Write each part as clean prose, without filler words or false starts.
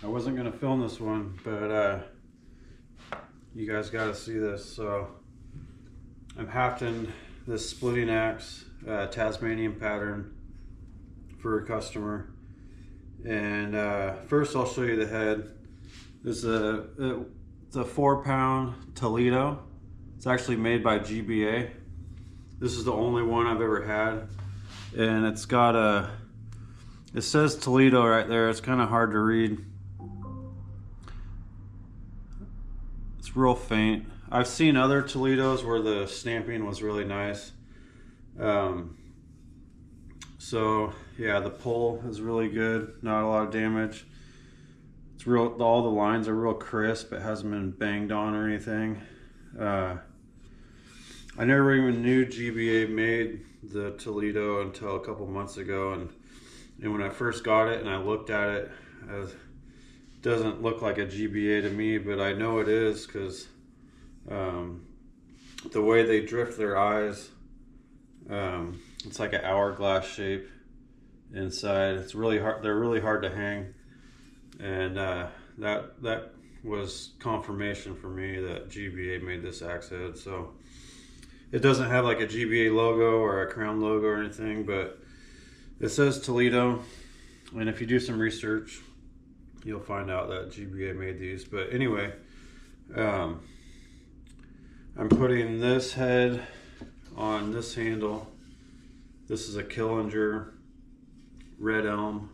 I wasn't gonna film this one, but you guys gotta see this. So I'm hafting this splitting axe, Tasmanian pattern for a customer. And first I'll show you the head. It's a 4-pound Toledo. It's actually made by GBA. This is the only one I've ever had. And it's got it says Toledo right there. It's kind of hard to read. It's real faint. I've seen other Toledos where the stamping was really nice. So yeah, the pull is really good. Not a lot of damage. It's real. All the lines are real crisp. It hasn't been banged on or anything. I never even knew GBA made the Toledo until a couple months ago, and when I first got it and I looked at it, it doesn't look like a GBA to me, but I know it is because the way they drift their eyes, it's like an hourglass shape inside. It's really hard. They're really hard to hang, and that was confirmation for me that GBA made this axe head. So it doesn't have like a GBA logo or a crown logo or anything, but it says Toledo. And if you do some research, you'll find out that GBA made these. But anyway, I'm putting this head on this handle. This is a Killinger red elm,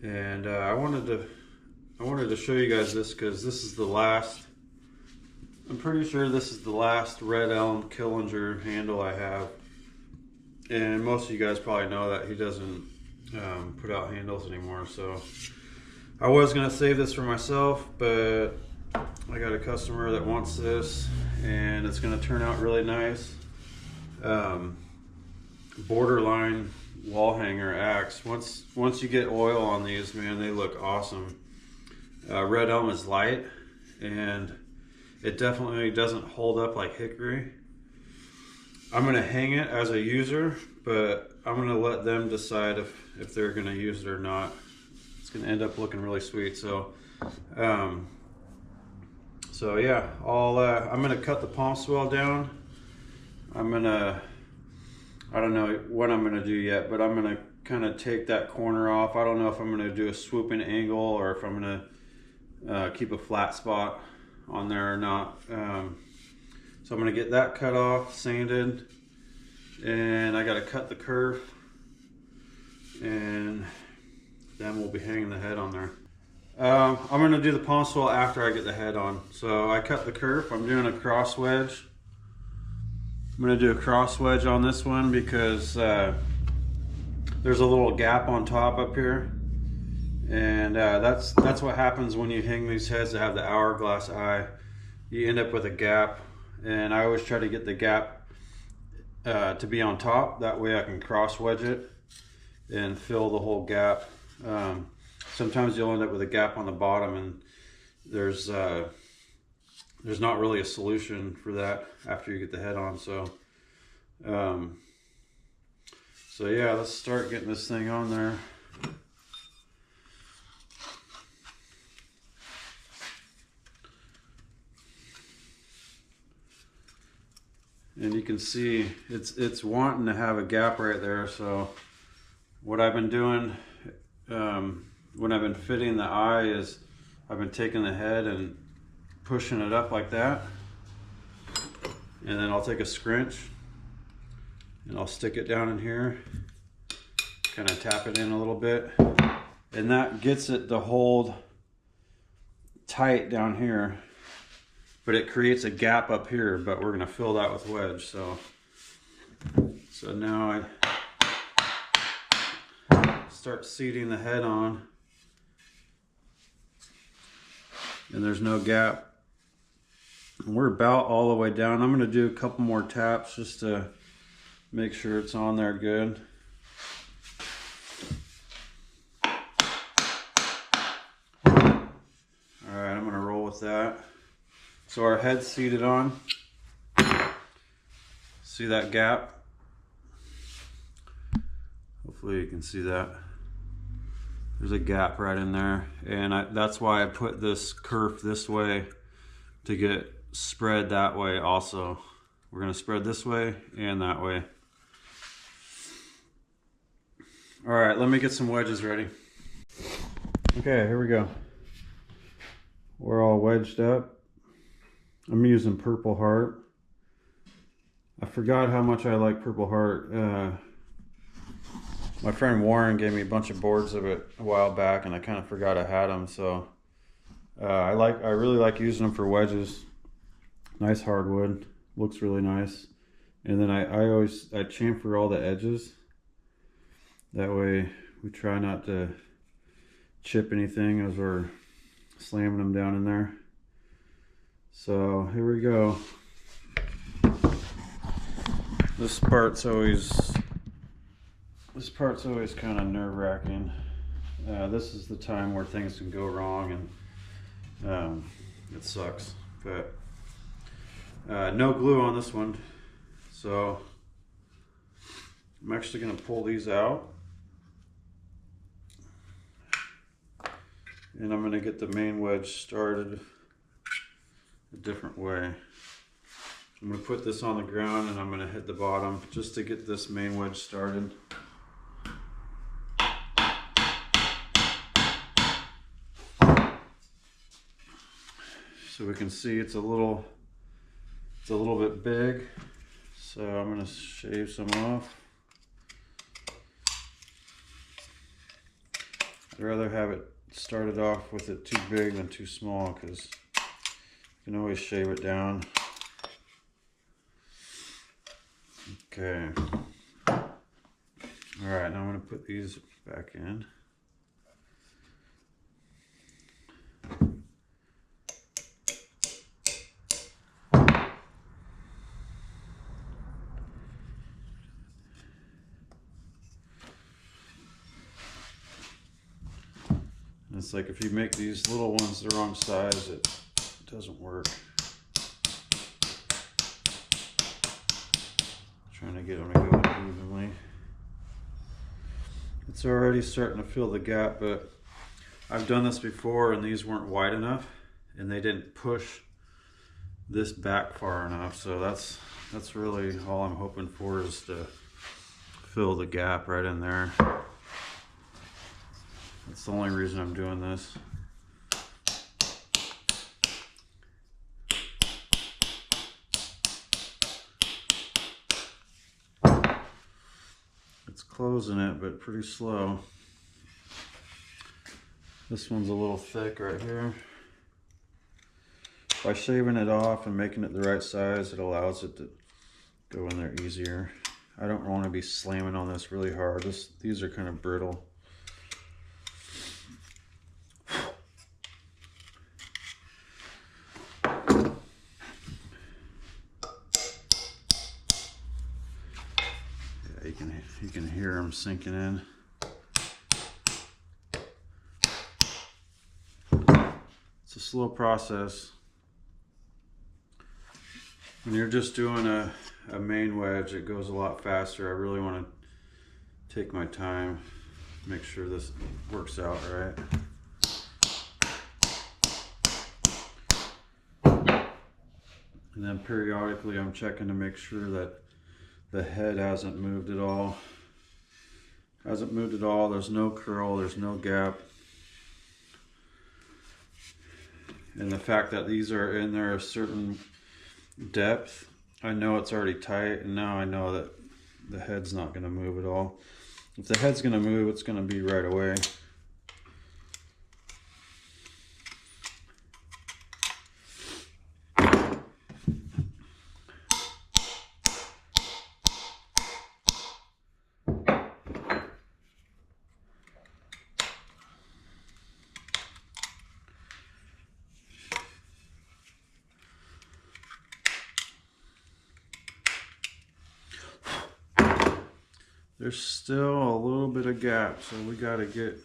and I wanted to show you guys this because this is the last. I'm pretty sure this is the last red elm Killinger handle I have, and most of you guys probably know that he doesn't put out handles anymore. So I was gonna save this for myself, but I got a customer that wants this, and it's gonna turn out really nice. Borderline wall hanger axe. Once you get oil on these, man, they look awesome. Red elm is light, and it definitely doesn't hold up like hickory. I'm gonna hang it as a user, but I'm gonna let them decide if they're gonna use it or not. It's gonna end up looking really sweet. So yeah, I'm gonna cut the palm swell down. I don't know what I'm gonna do yet, but I'm gonna kind of take that corner off. I don't know if I'm gonna do a swooping angle or if I'm gonna keep a flat spot on there or not. So I'm gonna get that cut off, sanded, and I gotta cut the kerf, and then we'll be hanging the head on there. I'm gonna do the palm swell after I get the head on. So I cut the kerf. I'm doing a cross wedge. I'm gonna do a cross wedge on this one because there's a little gap on top up here, and that's what happens when you hang these heads that have the hourglass eye. You end up with a gap, and I always try to get the gap to be on top. That way I can cross wedge it and fill the whole gap. Sometimes you'll end up with a gap on the bottom, and there's not really a solution for that after you get the head on. So yeah, let's start getting this thing on there. And you can see it's wanting to have a gap right there. So what I've been doing when I've been fitting the eye is I've been taking the head and pushing it up like that, and then I'll take a scrunch and I'll stick it down in here, kind of tap it in a little bit, and that gets it to hold tight down here, but it creates a gap up here, but we're going to fill that with wedge. So now I start seating the head on, and there's no gap. We're about all the way down. I'm going to do a couple more taps just to make sure it's on there good. All right, I'm going to roll with that. So our head's seated on. See that gap? Hopefully you can see that. There's a gap right in there, and that's why I put this kerf this way to get spread that way also. We're gonna spread this way and that way. All right, let me get some wedges ready. Okay, here we go. We're all wedged up. I'm using Purple Heart. I forgot how much I like Purple Heart. My friend Warren gave me a bunch of boards of it a while back, and I kind of forgot I had them. So I really like using them for wedges. Nice hardwood, looks really nice. And then I chamfer all the edges. That way we try not to chip anything as we're slamming them down in there. So here we go. This part's always kind of nerve-wracking. This is the time where things can go wrong, and it sucks. But no glue on this one, so I'm actually going to pull these out, and I'm going to get the main wedge started a different way. I'm going to put this on the ground, and I'm going to hit the bottom just to get this main wedge started. So we can see it's a little bit big, so I'm going to shave some off. I'd rather have it started off with it too big than too small, because you can always shave it down. Okay. Alright, now I'm going to put these back in. It's like if you make these little ones the wrong size, it doesn't work. Trying to get them to go evenly. It's already starting to fill the gap, but I've done this before and these weren't wide enough and they didn't push this back far enough. So that's really all I'm hoping for, is to fill the gap right in there. That's the only reason I'm doing this. It's closing it, but pretty slow. This one's a little thick right here. By shaving it off and making it the right size, it allows it to go in there easier. I don't want to be slamming on this really hard. These are kind of brittle. You can hear them sinking in. It's a slow process. When you're just doing a main wedge, it goes a lot faster. I really want to take my time, make sure this works out right. And then periodically I'm checking to make sure that the head hasn't moved at all. There's no curl, there's no gap. And the fact that these are in there a certain depth, I know it's already tight, and now I know that the head's not going to move at all. If the head's going to move, it's going to be right away. There's still a little bit of gap, so we gotta get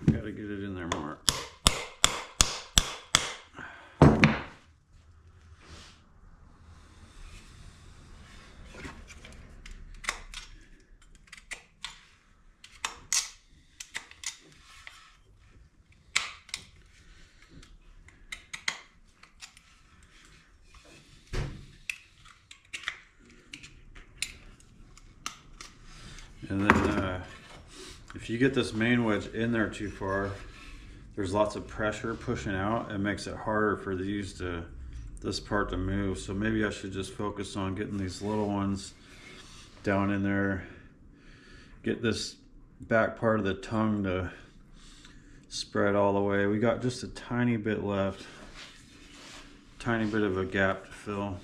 it in there more. And then if you get this main wedge in there too far, there's lots of pressure pushing out. It makes it harder for this part to move. So maybe I should just focus on getting these little ones down in there, get this back part of the tongue to spread all the way. We got just a tiny bit left, tiny bit of a gap to fill.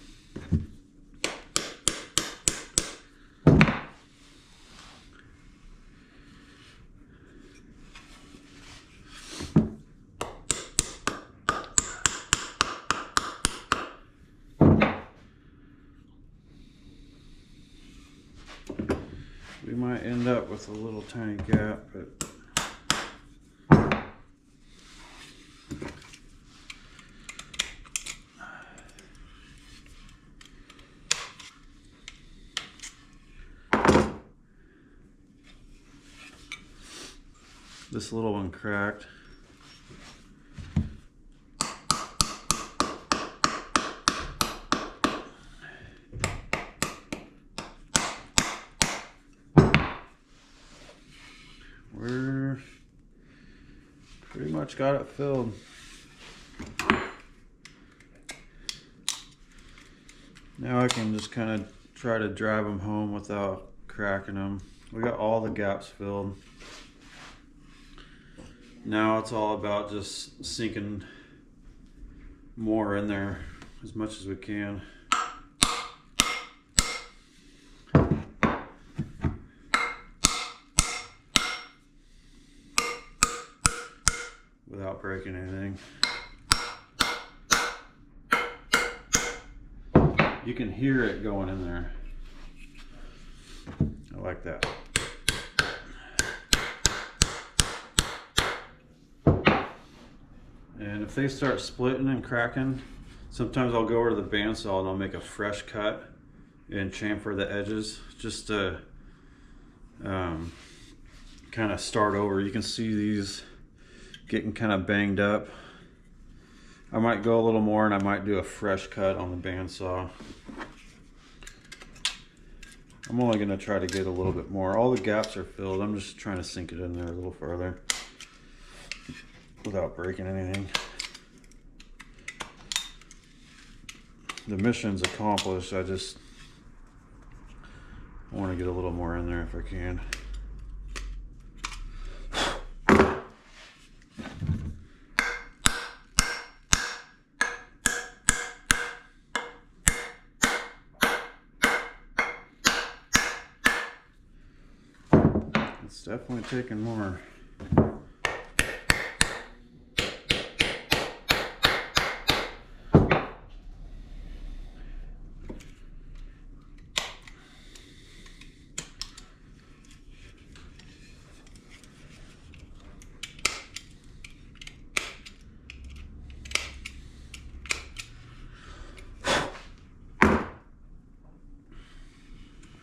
We might end up with a little tiny gap, but this little one cracked. We're pretty much got it filled. Now I can just kind of try to drive them home without cracking them. We got all the gaps filled. Now it's all about just sinking more in there as much as we can. Without breaking anything. You can hear it going in there. I like that. And if they start splitting and cracking, sometimes I'll go over to the bandsaw and I'll make a fresh cut and chamfer the edges just to kind of start over. You can see these getting kind of banged up. I might go a little more and I might do a fresh cut on the bandsaw. I'm only going to try to get a little bit more. All the gaps are filled. I'm just trying to sink it in there a little further without breaking anything. The mission's accomplished. I want to get a little more in there if I can. It's definitely taking more.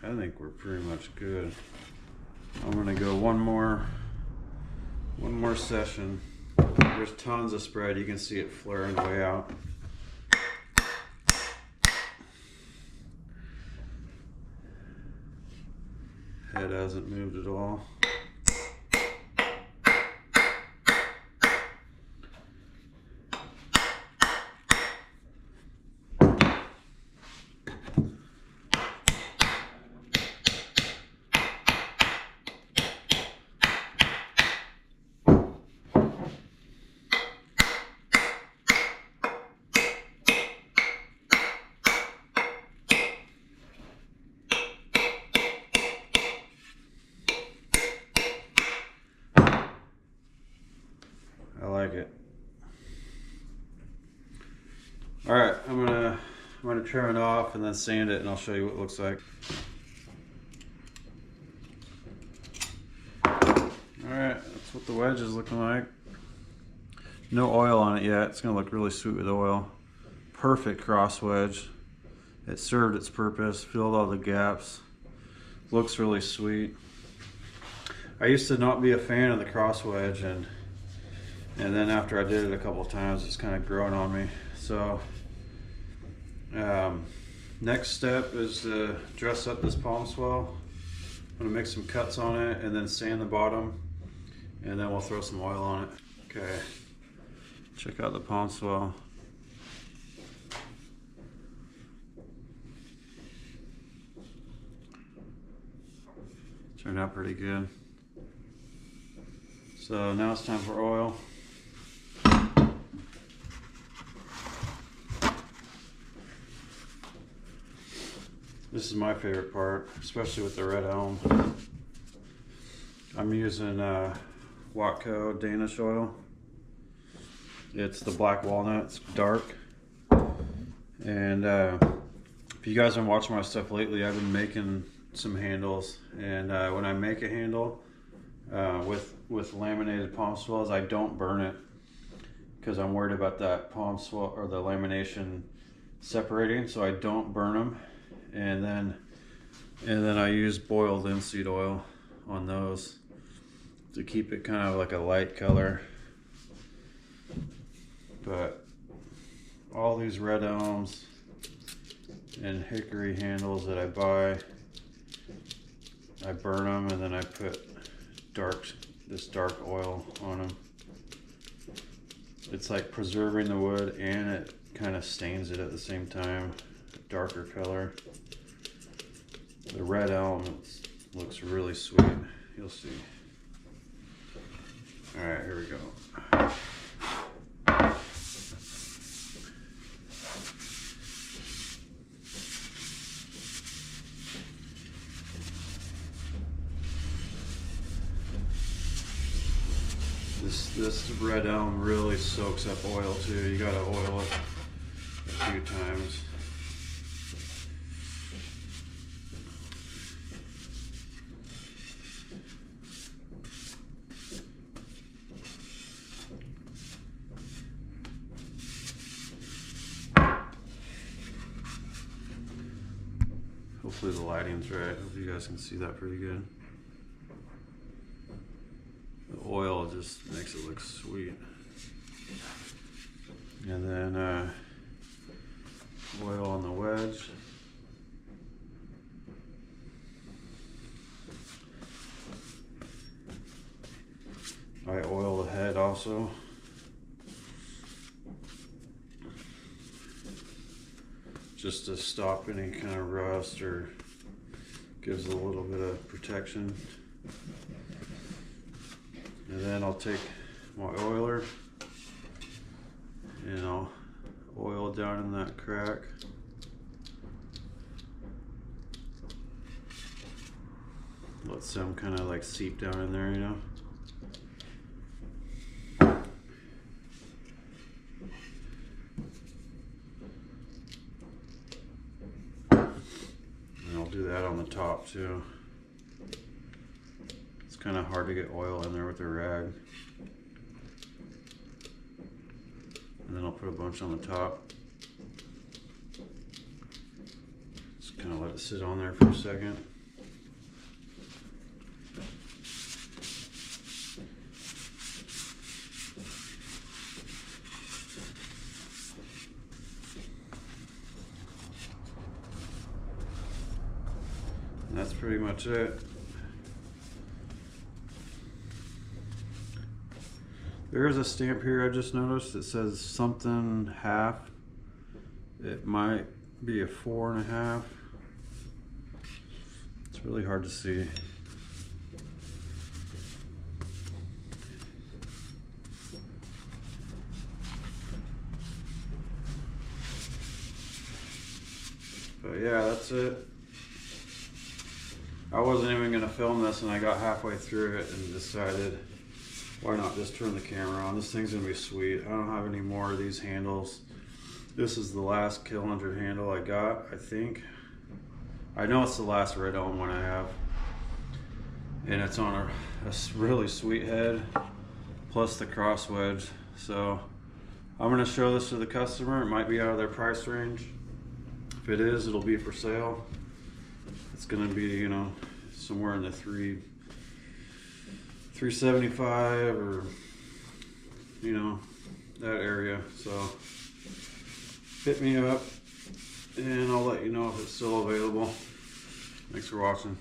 I think we're pretty much good. I'm gonna go one more session. There's tons of spread. You can see it flaring way out. Head hasn't moved at all. I like it. All right, I'm gonna trim it off and then sand it, and I'll show you what it looks like. All right, that's what the wedge is looking like. No oil on it yet. It's gonna look really sweet with oil. Perfect cross wedge. It served its purpose, filled all the gaps. Looks really sweet. I used to not be a fan of the cross wedge, and then after I did it a couple of times, it's kind of grown on me. So next step is to dress up this palm swell. I'm I'm gonna make some cuts on it and then sand the bottom, and then we'll throw some oil on it. Okay, check out the pond swell. Turned out pretty good. So now it's time for oil. This is my favorite part, especially with the red elm. I'm using Watco Danish oil. It's the black walnut, it's dark. And if you guys have been watching my stuff lately, I've been making some handles. And when I make a handle with laminated palm swells, I don't burn it because I'm worried about that palm swell or the lamination separating, so I don't burn them. And then I use boiled linseed oil on those to keep it kind of like a light color. But all these red elms and hickory handles that I buy, I burn them and then I put this dark oil on them. It's like preserving the wood and it kind of stains it at the same time, a darker color. The red elm looks really sweet. You'll see. All right, here we go. This red elm really soaks up oil too. You gotta oil it a few times. Hopefully the lighting's right. Hope you guys can see that pretty good. The oil just makes it look sweet. And then oil on the wedge. I oil the head also. Just to stop any kind of rust or gives a little bit of protection. And then I'll take my oiler and I'll oil down in that crack. Let some kind of like seep down in there, you know. Do that on the top too. It's kind of hard to get oil in there with a rag. And then I'll put a bunch on the top. Just kind of let it sit on there for a second. And that's pretty much it. There is a stamp here I just noticed that says something half. It might be a 4.5. It's really hard to see. But yeah, that's it. I wasn't even gonna film this and I got halfway through it and decided why not just turn the camera on. This thing's gonna be sweet. I don't have any more of these handles. This is the last Kill 100 handle I got, I think. I know it's the last red elm one I have. And it's on a really sweet head, plus the cross wedge. So I'm gonna show this to the customer. It might be out of their price range. If it is, it'll be for sale. It's gonna be, you know, somewhere in the $375 or, you know, that area. So hit me up and I'll let you know if it's still available. Thanks for watching.